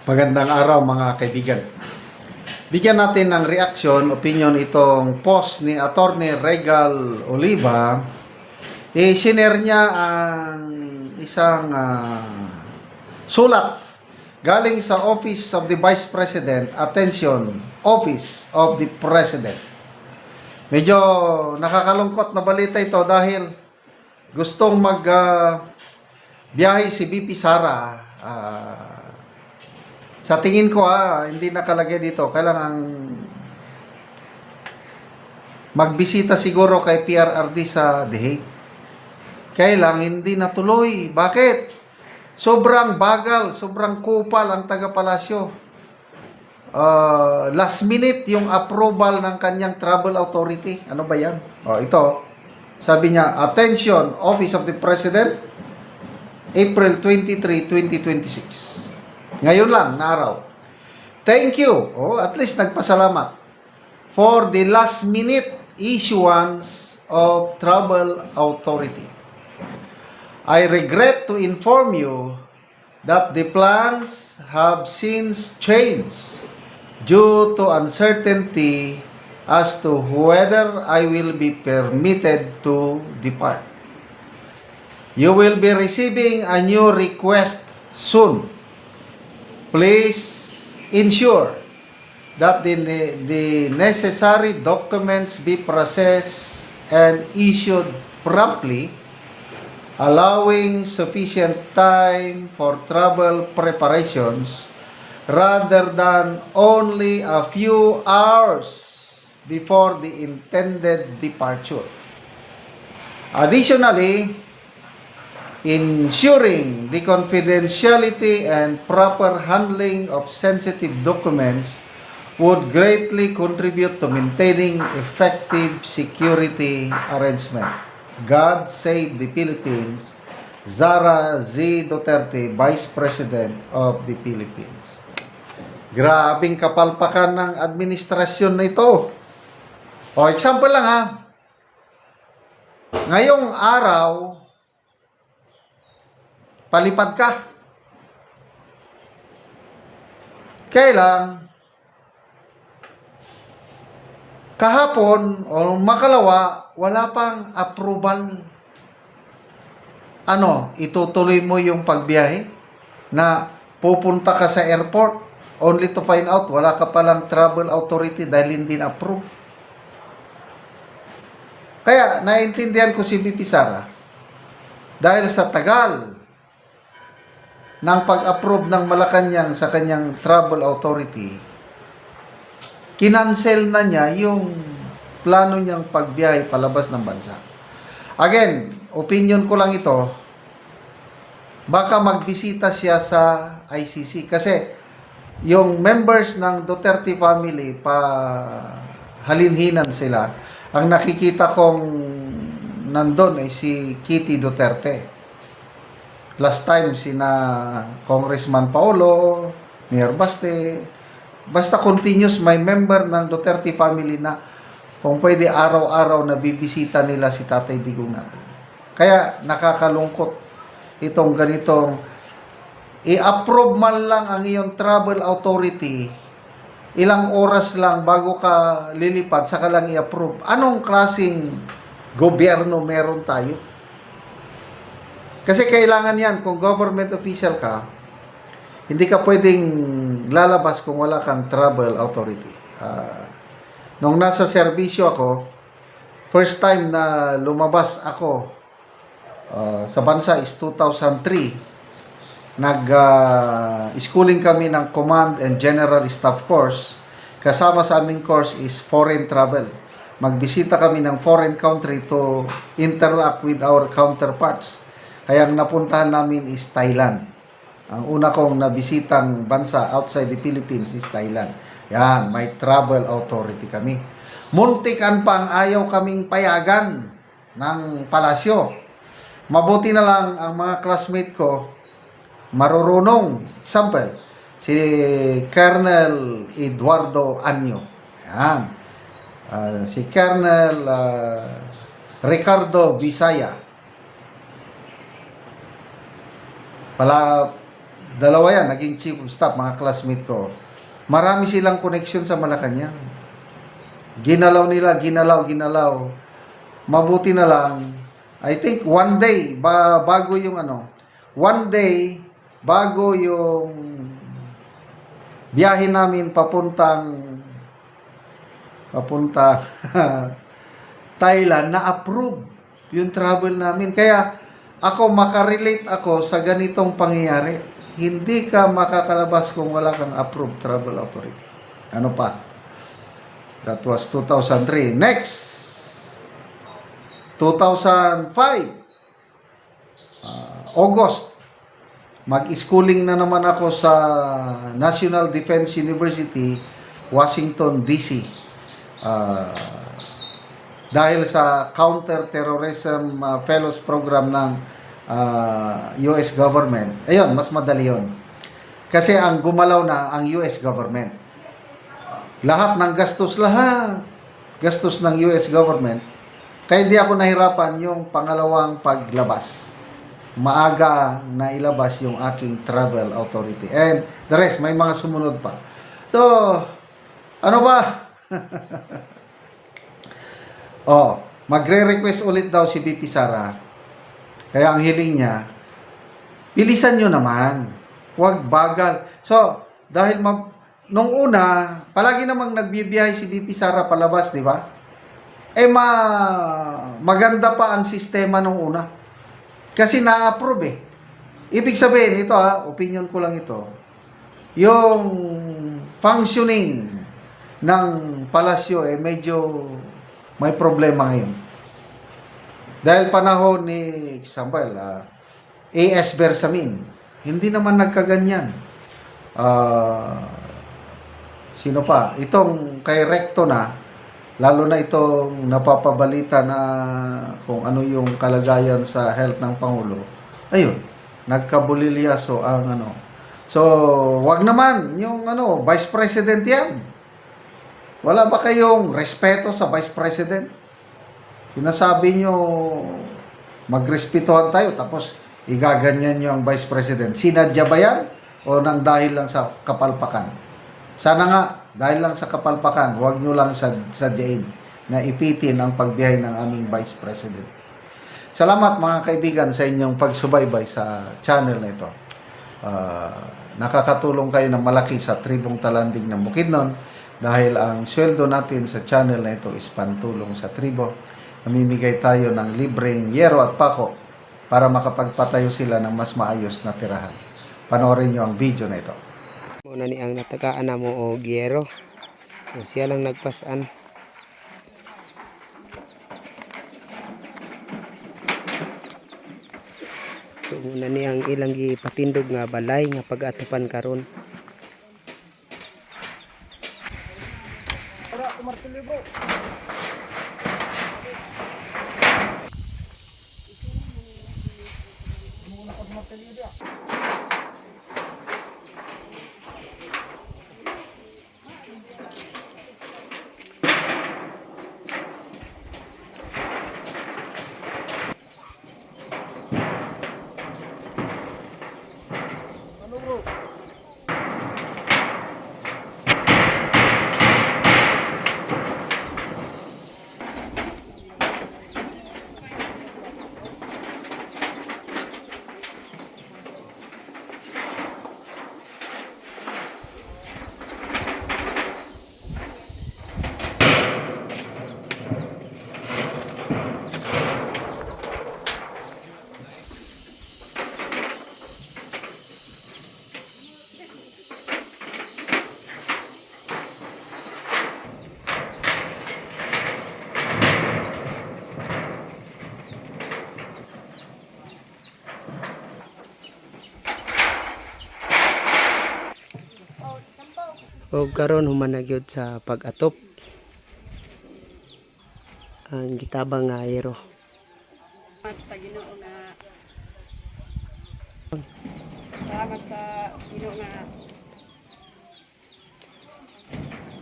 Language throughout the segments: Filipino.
Magandang araw mga kaibigan. Bigyan natin ng reaction, opinion itong post ni Attorney Regal Oliva. Sinare niya ang isang sulat galing sa Office of the Vice President. Attention, Office of the President. Medyo nakakalungkot na balita ito dahil gustong biyahe si VP Sara. Sa tingin ko hindi nakalagay dito. Kailangan magbisita siguro kay PRRD sa The Hague. Kailang hindi natuloy. Bakit? Sobrang bagal, sobrang kupal ang taga-palasyo. Last minute yung approval ng kanyang travel authority. Ano ba yan? Ito. Sabi niya, attention, Office of the President, April 23, 2026. Ngayon lang, na araw. Thank you. At least nagpasalamat for the last minute issuance of travel authority. I regret to inform you that the plans have since changed due to uncertainty as to whether I will be permitted to depart. You will be receiving a new request soon. Please ensure that the necessary documents be processed and issued promptly, allowing sufficient time for travel preparations rather than only a few hours before the intended departure. Additionally, ensuring the confidentiality and proper handling of sensitive documents would greatly contribute to maintaining effective security arrangement. God save the Philippines. Sara Z. Duterte, Vice President of the Philippines. Grabing kapalpakan ng administrasyon na ito. Example lang Ngayong araw, palipad ka. Kailang kahapon o makalawa, wala pang approval. Itutuloy mo yung pagbiyahe na pupunta ka sa airport only to find out wala ka palang travel authority dahil hindi na-approve. Kaya naintindihan ko si VP Sara dahil sa tagal ng pag-approve ng Malacanang sa kanyang travel authority, kinansel na niya yung plano niyang pagbiyahe palabas ng bansa. Again, opinion ko lang ito, baka magbisita siya sa ICC kasi yung members ng Duterte family halinhinan sila. Ang nakikita kong nandun ay si Kitty Duterte. Last time, sina Congressman Paolo, Mayor Baste, basta continuous may member ng Duterte family na kung pwede araw-araw na bibisita nila si Tatay Digong natin. Kaya nakakalungkot itong ganitong i-approve man lang ang iyong travel authority, ilang oras lang bago ka lilipad, saka lang i-approve. Anong klaseng gobyerno meron tayo? Kasi kailangan yan, kung government official ka, hindi ka pwedeng lalabas kung wala kang travel authority. Nung nasa serbisyo ako, first time na lumabas ako sa bansa is 2003. Nag-schooling kami ng Command and General Staff Course. Kasama sa aming course is foreign travel. Magbisita kami ng foreign country to interact with our counterparts. Kaya ang napuntahan namin is Thailand. Ang una kong nabisitang bansa outside the Philippines is Thailand. Yan, may travel authority kami. Muntikan pang ayaw kaming payagan ng palasyo. Mabuti na lang ang mga classmate ko, marurunong. Example, si Colonel Eduardo Anyo. Yan. Si Colonel Ricardo Visaya. Dalawa yan, naging chief of staff, mga classmate ko. Marami silang connection sa Malacanang. Ginalaw nila, ginalaw. Mabuti na lang, I think one day, bago yung one day, bago yung biyahe namin papuntang Thailand, na-approve yung travel namin. Kaya ako, makarelate ako sa ganitong pangyayari. Hindi ka makakalabas kung wala kang approved travel authority. Ano pa? That was 2003. Next! 2005. August. Mag-schooling na naman ako sa National Defense University, Washington, D.C. Dahil sa counter-terrorism fellows program ng US government. Ayun, mas madali yun. Kasi ang gumalaw na ang US government. Lahat ng gastos ng US government. Kaya hindi ako nahirapan yung pangalawang paglabas. Maaga na ilabas yung aking travel authority. And the rest, may mga sumunod pa. So, ano ba? Magre-request ulit daw si BP Sara. Kaya ang hiling niya, bilisan nyo naman. Huwag bagal. So, dahil nung una, palagi namang nagbibiyahe si BP Sara palabas, di ba? Maganda pa ang sistema nung una. Kasi na-approve eh. Ibig sabihin, ito opinion ko lang ito. Yung functioning ng palasyo medyo may problema ngayon. Dahil panahon ni example, A.S. Bersamin, hindi naman nagkaganyan. Sino pa? Itong kay Recto na, lalo na itong napapabalita na kung ano yung kalagayan sa health ng Pangulo. Ayun, nagkabulilyaso ang So, wag naman yung Vice President yan. Wala ba kayong respeto sa Vice President? Sinasabi nyo, magrespetuhan tayo, tapos igaganyan nyo ang Vice President. Sinadya ba yan? O nang dahil lang sa kapalpakan? Sana nga, dahil lang sa kapalpakan, huwag nyo lang sadyain na ipitin ang pagbiyahe ng aming Vice President. Salamat mga kaibigan sa inyong pagsubaybay sa channel na ito. Nakakatulong kayo ng malaki sa Tribong Talanding ng Bukidnon dahil ang sweldo natin sa channel na ito is pantulong sa tribo. Namimigay tayo ng libreng yero at pako para makapagpatayo sila ng mas maayos na tirahan. Panoorin nyo ang video na ito. Muna ni ang natagaan na mo o gyero. So, siya lang nagpasan. So muna ni ang ilang gipatindog nga balay nga pag-atupan karon. O karon human na gyud sa pag-atop ang gitabang nga ayero. Sa Ginoo nga salamat sa Ginoo nga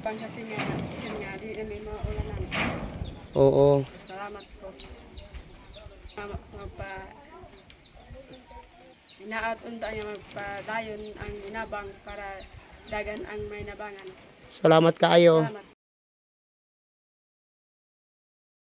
panghasin nga di may mga ulanan. Oo. Salamat po. Inaat unta nga magpadayon ang inabang para dagan ang may nabangan. Salamat kaayo. Salamat.